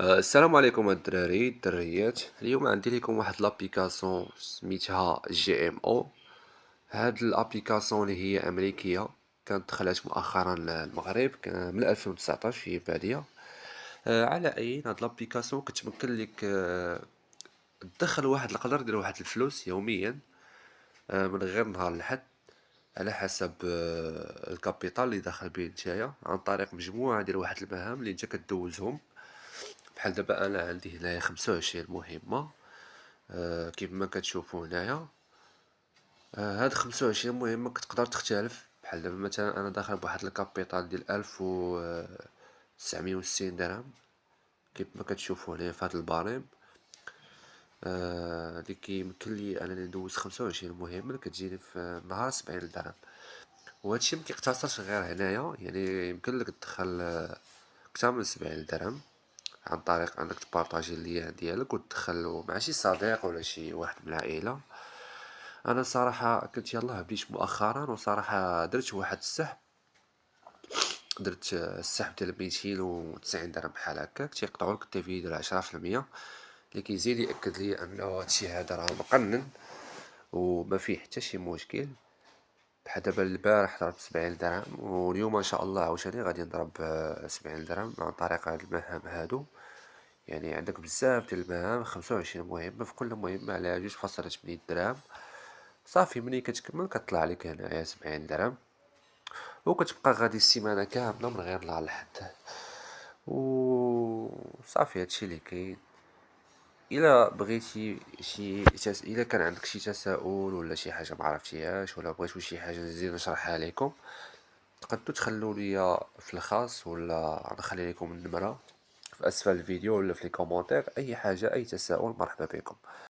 السلام عليكم الدراري الدريات. اليوم عندي لكم واحد لابليكاسيون سميتها جي ام او. هاد الابليكاسيون اللي هي امريكيه، كانت دخلت مؤخرا للمغرب من 2019 في باليه. على اي هاد لابليكاسيون كتمكن لك تدخل واحد القدر ديال واحد الفلوس يوميا، من غير نهار الحد، على حسب الكابيتال اللي داخل به نتايا، عن طريق مجموعه ديال واحد المهام اللي انت كدوزهم. بحال دابا انا عندي هنايا 25 مهمه، كيف ما كتشوفوا هنايا. هاد 25 مهمه كتقدر تختلف. بحال دابا مثلا انا داخل بواحد الكابيتال ديال 1960 درهم، كيف ما كتشوفوا هنايا في هاد الباريم. اللي كيمكن لي انني ندوز 25 مهمه اللي كتجيني في النهار 70 درهم. وهادشي ما كيقتصرش غير هنايا، يعني يمكن لك تدخل اكثر من 70 درهم عن طريق انك تبارطاجي اللين ديالك وتدخلو مع شي صديق ولا شي واحد من العائله. انا صراحه كنت يلاه بديت مؤخرا، وصراحه درت واحد السحب. درت السحب ديال 290 درهم بحال هكاك، تيقطعوا لك التيفي ديال 10%، اللي كيزيد ياكد لي انه هادشي هذا راه مقنن وما فيه حتى شي مشكل. بحال دابا البارح ضربت 70 درهم، واليوم ان شاء الله عاوتاني غادي نضرب 70 درهم عن طريق هاد المهام هادو. يعني عندك بزاف ديال المهام، 25 مهمة، في كل مهمة عليها 2.8 دراهم. صافي ملي كتكمل كطلع عليك هنايا 70 درهم، وكتبقى غادي السيمانة كاملة من غير نهار الحد. و صافي هادشي اللي كاين. الا بغيتي الا كان عندك شي تساؤل ولا شي حاجه ما عرفتيهاش، ولا بغيتو شي حاجه نزيد نشرحها لكم، تقدروا تخلوا لي في الخاص، ولا نخلي لكم النمره في اسفل الفيديو ولا في لي كومونتير. اي حاجه، اي تساؤل، مرحبا بكم.